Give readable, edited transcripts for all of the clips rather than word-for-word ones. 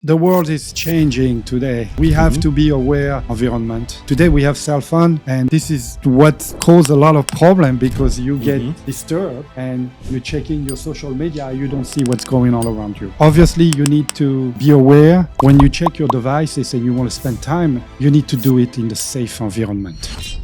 The world is changing today. We have to be aware of environment. Today we have cell phone, and this is what causes a lot of problem because you get disturbed and you're checking your social media, you don't see what's going on around you. Obviously, you need to be aware when you check your devices and you want to spend time, you need to do it in the safe environment.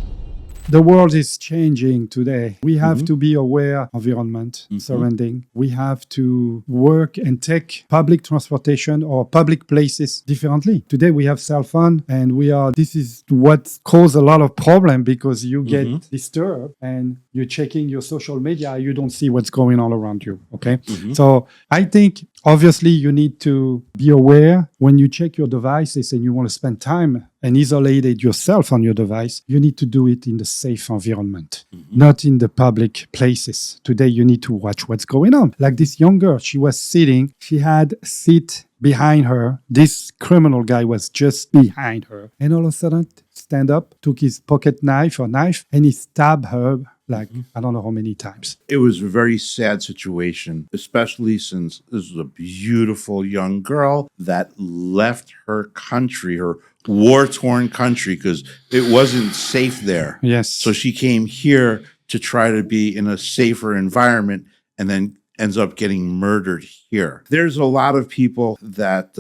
The world is changing today. We have to be aware of environment surrounding. We have to work and take public transportation or public places differently. Today we have cell phone and this is what causes a lot of problem because you get disturbed and you're checking your social media, you don't see what's going on around you. Okay. So I think obviously you need to be aware when you check your devices and you want to spend time and isolate yourself on your device, you need to do it in the safe environment, not in the public places. Today, you need to watch what's going on. Like this young girl, she was sitting, she had a seat behind her. This criminal guy was just behind her. And all of a sudden, stand up, took his pocket knife, and he stabbed her like, I don't know how many times. It was a very sad situation, especially since this was a beautiful young girl that left her country, her war-torn country, because it wasn't safe there. Yes. So she came here to try to be in a safer environment and then ends up getting murdered here. There's a lot of people that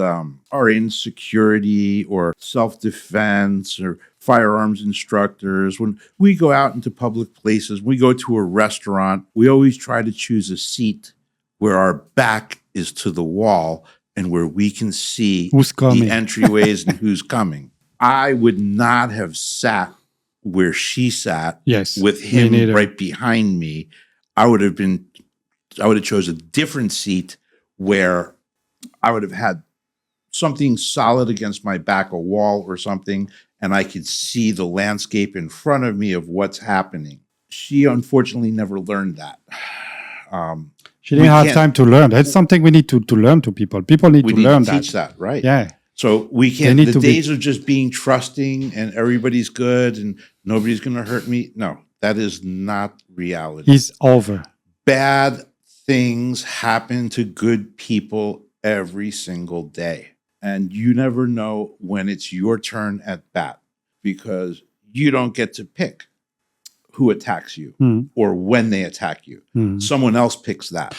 are in security or self-defense or firearms instructors. When we go out into public places, we go to a restaurant, we always try to choose a seat where our back is to the wall and where we can see who's coming, the entryways and who's coming. I would not have sat where she sat with him right behind me. I would have chose a different seat where I would have had something solid against my back, a wall or something, and I could see the landscape in front of me of what's happening. She unfortunately never learned that. She didn't have time to learn. That's something we need to learn to people. People need to learn that. We need to teach that, right? Yeah. So we can't, the days of just being trusting and everybody's good and nobody's going to hurt me. No, that is not reality. It's over. Bad things happen to good people every single day. And you never know when it's your turn at bat because you don't get to pick who attacks you or when they attack you. Someone else picks that.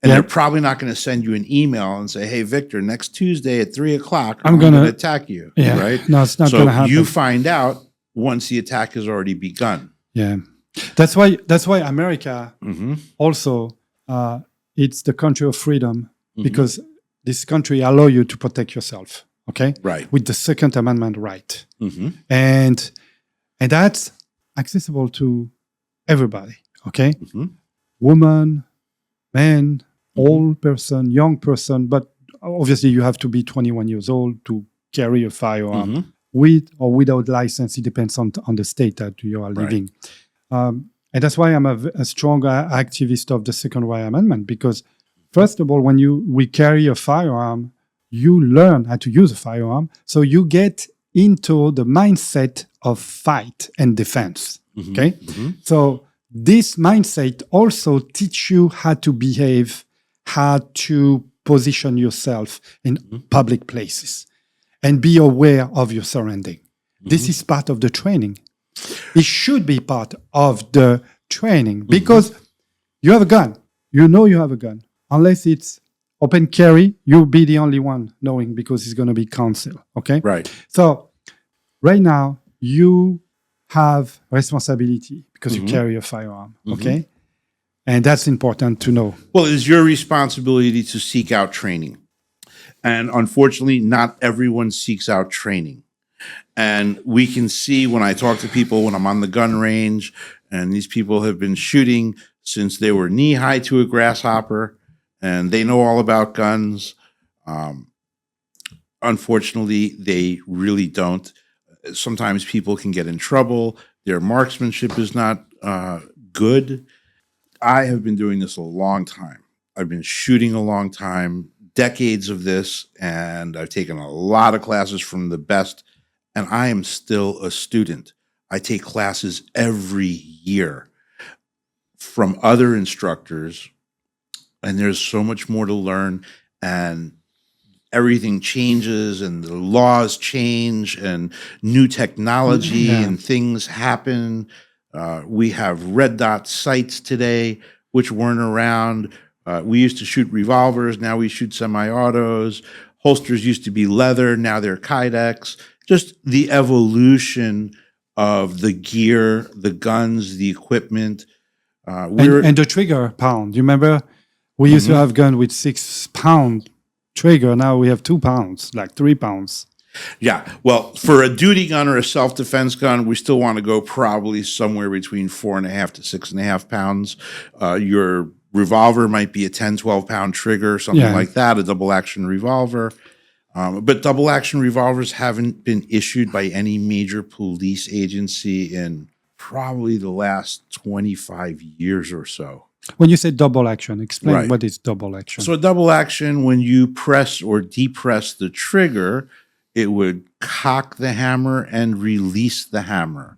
And they're probably not going to send you an email and say, hey, Victor, next Tuesday at 3:00, I'm going to attack you. Yeah. Right? No, it's not going to happen. So you find out once the attack has already begun. Yeah. That's why America also, it's the country of freedom because this country allow you to protect yourself. Okay. Right. With the Second Amendment right. And that's accessible to everybody. Okay. Woman, man, old person, young person, but obviously you have to be 21 years old to carry a firearm with or without license. It depends on the state that you are living. And that's why I'm a strong activist of the Second Amendment because first of all, when we carry a firearm, you learn how to use a firearm. So you get into the mindset of fight and defense. Okay. So this mindset also teach you how to behave, how to position yourself in public places and be aware of your surrounding. This is part of the training. It should be part of the training because you have a gun. You know you have a gun. Unless it's open carry, you'll be the only one knowing because it's going to be counsel. Okay? Right. So right now, you have responsibility because you carry a firearm. Okay? And that's important to know. Well, it's your responsibility to seek out training. And unfortunately, not everyone seeks out training. And we can see when I talk to people, when I'm on the gun range, and these people have been shooting since they were knee-high to a grasshopper, and they know all about guns. Unfortunately, they really don't. Sometimes people can get in trouble. Their marksmanship is not good. I have been doing this a long time. I've been shooting a long time, decades of this, and I've taken a lot of classes from the best, and I am still a student. I take classes every year from other instructors, and there's so much more to learn. And everything changes and the laws change and new technology Yeah. and things happen. We have red dot sights today, which weren't around. We used to shoot revolvers. Now we shoot semi-autos. Holsters used to be leather. Now they're Kydex. Just the evolution of the gear, the guns, the equipment. And the trigger pound. You remember we used to have gun with 6 pound trigger. Now we have 2 pounds, like 3 pounds. Yeah. Well, for a duty gun or a self-defense gun, we still want to go probably somewhere between 4.5 to 6.5 pounds. Your revolver might be a 10, 12 pound trigger, something like that, a double action revolver. But double action revolvers haven't been issued by any major police agency in probably the last 25 years or so. When you say double action, explain Right. what is double action. So a double action, when you press or depress the trigger, it would cock the hammer and release the hammer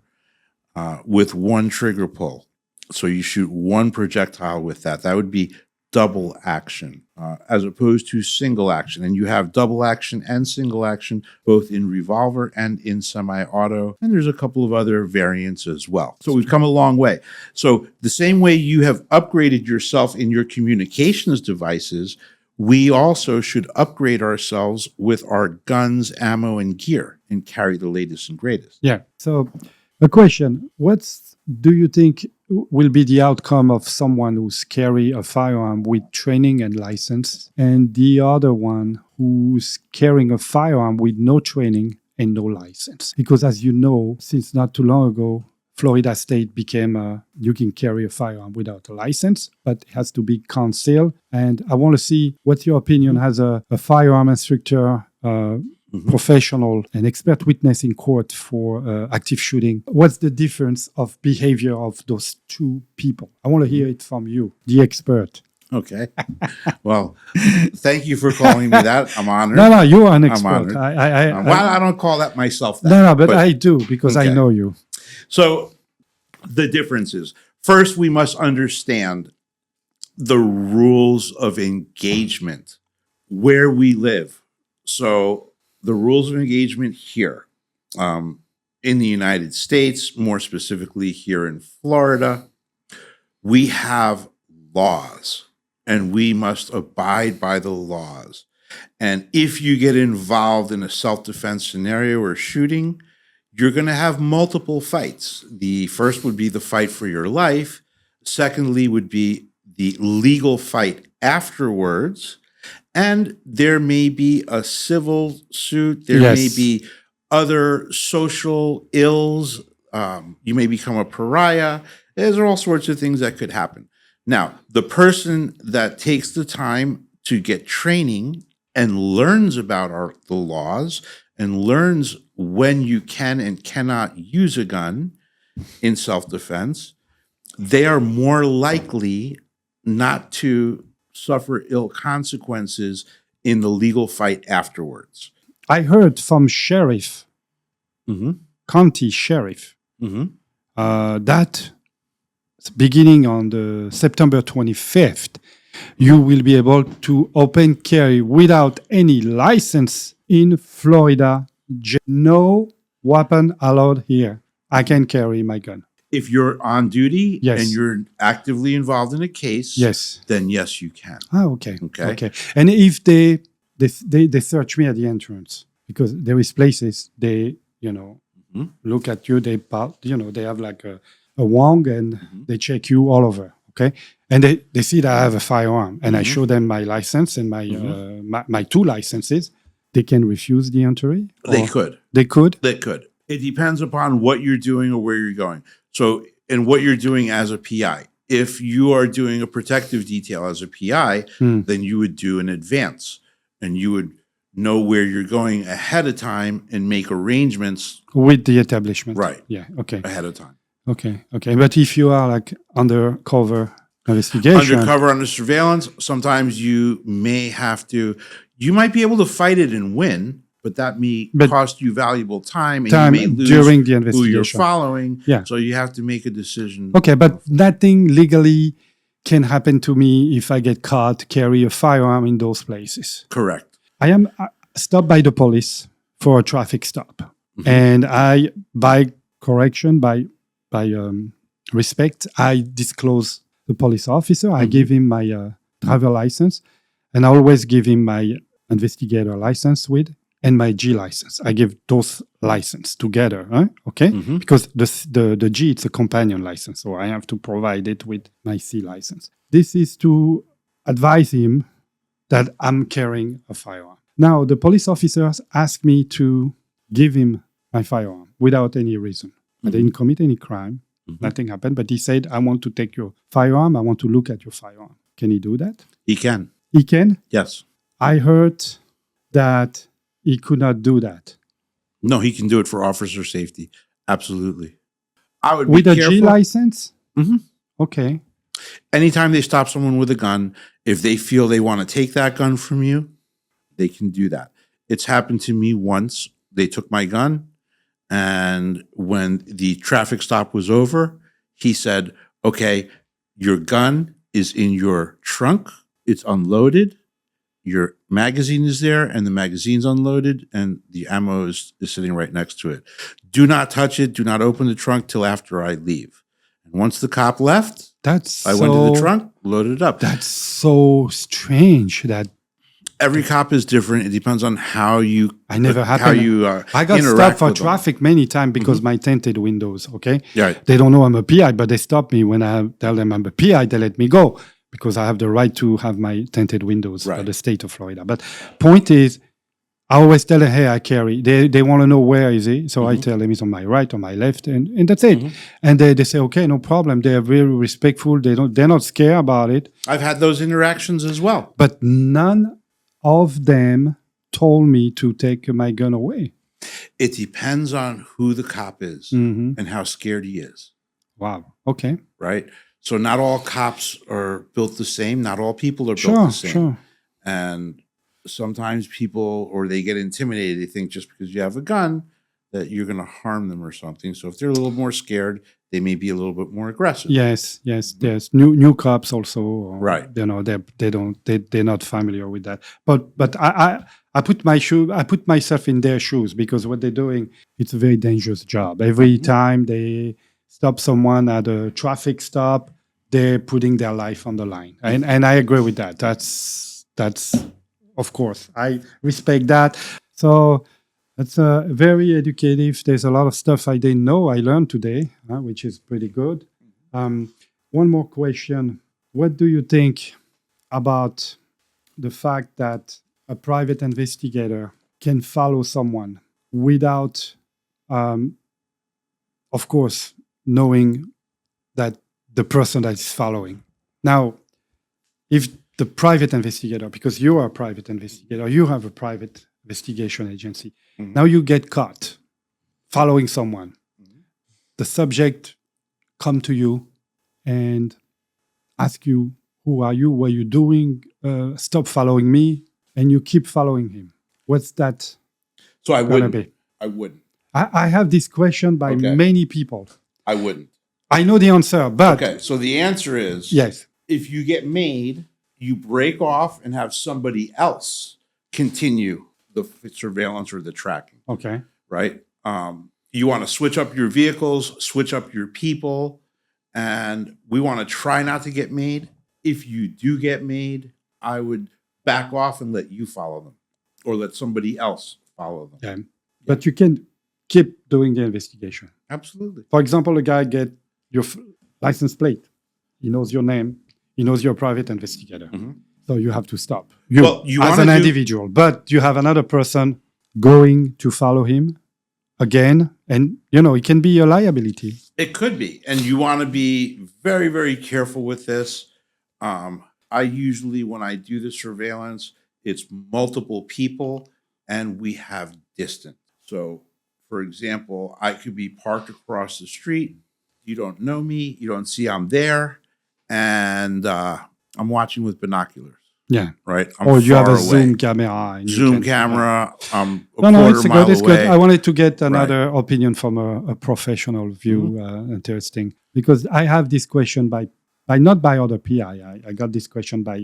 with one trigger pull. So you shoot one projectile with that. That would be double action as opposed to single action. And you have double action and single action both in revolver and in semi-auto. And there's a couple of other variants as well. So we've come a long way. So the same way you have upgraded yourself in your communications devices, we also should upgrade ourselves with our guns, ammo, and gear and carry the latest and greatest. Yeah. So a question, do you think will be the outcome of someone who's carry a firearm with training and license, and the other one who's carrying a firearm with no training and no license? Because as you know, since not too long ago, Florida State became you can carry a firearm without a license, but it has to be concealed. And I want to see what your opinion as a firearm instructor, professional and expert witness in court for active shooting. What's the difference of behavior of those two people? I want to hear it from you, the expert. Okay. Well, thank you for calling me that. I'm honored. No, you are an I'm expert. honored. Well, I don't call that myself that. No, but I do because I okay. know you. So the difference is, first, we must understand the rules of engagement where we live. So the rules of engagement here in the United States, more specifically here in Florida, we have laws and we must abide by the laws. And if you get involved in a self-defense scenario or shooting, you're going to have multiple fights. The first would be the fight for your life. Secondly would be the legal fight afterwards. And there may be a civil suit. There may be other social ills. You may become a pariah. There's all sorts of things that could happen. Now, the person that takes the time to get training and learns about the laws and learns when you can and cannot use a gun in self-defense, they are more likely not to suffer ill consequences in the legal fight afterwards. I heard from sheriff, county sheriff, that beginning on the September 25th, you will be able to open carry without any license in Florida. No weapon allowed here. I can carry my gun. If you're on duty Yes. and you're actively involved in a case, Yes. then yes, you can. Ah, okay. Okay. And if they search me at the entrance, because there is places they, look at you, they have like a wand and they check you all over. Okay. And they see that I have a firearm and I show them my license and my 2 licenses. They can refuse the entry? They could. They could? They could. It depends upon what you're doing or where you're going. So, and what you're doing as a PI. If you are doing a protective detail as a PI, then you would do an advance and you would know where you're going ahead of time and make arrangements. With the establishment. Right. Yeah. Okay. Ahead of time. Okay. But if you are like undercover investigation. Undercover under surveillance, sometimes you might be able to fight it and win, but that may cost you valuable time and you may lose during the investigation. who you're following. Yeah. So you have to make a decision. Okay, but nothing legally can happen to me if I get caught carry a firearm in those places. Correct. I am stopped by the police for a traffic stop, and I, by correction, by respect, I disclose the police officer. I give him my driver license, and I always give him my investigator license with and my G license. I give those license together, huh? Okay? Because the G, it's a companion license, so I have to provide it with my C license. This is to advise him that I'm carrying a firearm. Now, the police officers asked me to give him my firearm without any reason. I didn't commit any crime. Nothing happened, but he said, I want to take your firearm. I want to look at your firearm. Can he do that? He can. He can? Yes. I heard that he could not do that. No, he can do it for officer safety. Absolutely. I would be With a careful. G license? Mhm. Okay. Anytime they stop someone with a gun, if they feel they want to take that gun from you, they can do that. It's happened to me once. They took my gun, and when the traffic stop was over, he said, okay, your gun is in your trunk. It's unloaded. Your magazine is there, and the magazine's unloaded, and the ammo is sitting right next to it. Do not touch it. Do not open the trunk till after I leave. And once the cop left, That's I went to the trunk, loaded it up. That's so strange that Every cop is different. It depends on how you. I never how happened. you I got interact stopped for with them. traffic many times because my tinted windows, okay? Right. They don't know I'm a PI, but they stop me when I tell them I'm a PI, they let me go because I have the right to have my tinted windows for Right. the state of Florida. But point is, I always tell them, hey, I carry. They want to know where is it. So I tell them it's on my right, on my left, and that's it. And they say, okay, no problem. They're very respectful. They're not scared about it. I've had those interactions as well. But none of them told me to take my gun away. It depends on who the cop is and how scared he is. Wow. Okay. Right. So not all cops are built the same. Not all people are built Sure, the same. sure. And sometimes people, or they get intimidated. They think just because you have a gun that you're going to harm them or something. So if they're a little more scared, they may be a little bit more aggressive. Yes. New cops also. Right. You know, they're not familiar with that. But I put myself in their shoes because what they're doing, it's a very dangerous job. Every time they stop someone at a traffic stop, they're putting their life on the line. And I agree with that. That's of course, I respect that. So that's very educative. There's a lot of stuff I didn't know I learned today, which is pretty good. One more question. What do you think about the fact that a private investigator can follow someone without, of course, knowing that the person that is following? Now, if the private investigator, because you are a private investigator, you have a private investigation agency. Now you get caught following someone. The subject come to you and ask you, who are you? What are you doing? Stop following me. And you keep following him. What's that So I gonna wouldn't. be? I wouldn't. I have this question by Okay. many people. I wouldn't. I know the answer, but Okay. So the answer is yes. if you get made, you break off and have somebody else continue the surveillance or the tracking, Okay. right? You want to switch up your vehicles, switch up your people, and we want to try not to get made. If you do get made, I would back off and let you follow them or let somebody else follow them. Yeah. But you can keep doing the investigation. Absolutely. For example, a guy get your license plate. He knows your name. He knows you're a private investigator. So you have to stop. Well, you as wanna an do- individual. But you have another person going to follow him again. And, it can be a liability. It could be. And you want to be very, very careful with this. I usually, when I do the surveillance, it's multiple people and we have distance. So, for example, I could be parked across the street. You don't know me. You don't see I'm there. And I'm watching with binoculars, Yeah. right? I'm Or you have a far away. Zoom camera. And you Zoom can- camera. I'm a No, quarter it's mile good. It's away. good. I wanted to get another opinion from a professional view. Interesting, because I have this question by not by other PI. I got this question by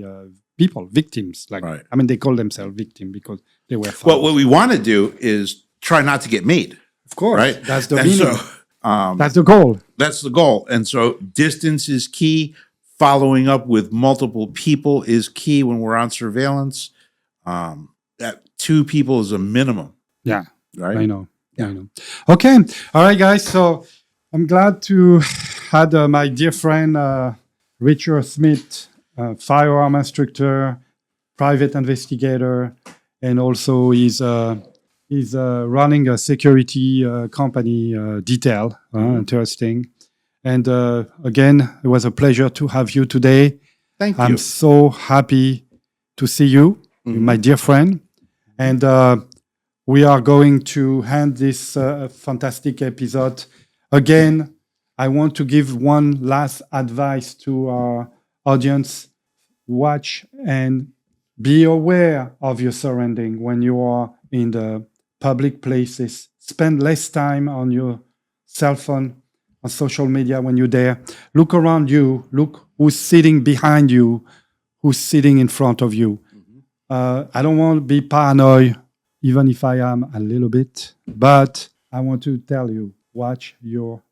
people, victims. Like, Right. I mean, they call themselves victim because they were found. Well, what we want to do is try not to get made. Of course, Right. that's the And meaning. so That's the goal. that's the goal. And so distance is key. Following up with multiple people is key when we're on surveillance. That 2 people is a minimum. Yeah, Right. I know. Okay, all right, guys. So I'm glad to had my dear friend Richard Smith, firearm instructor, private investigator, and also he's running a security company, Detail. Interesting. And again, it was a pleasure to have you today. Thank you. I'm so happy to see you, my dear friend. And we are going to end this fantastic episode. Again, I want to give one last advice to our audience. Watch and be aware of your surrounding when you are in the public places. Spend less time on your cell phone, on social media when you're there. Look around you. Look who's sitting behind you, who's sitting in front of you. I don't want to be paranoid, even if I am a little bit, but I want to tell you, watch your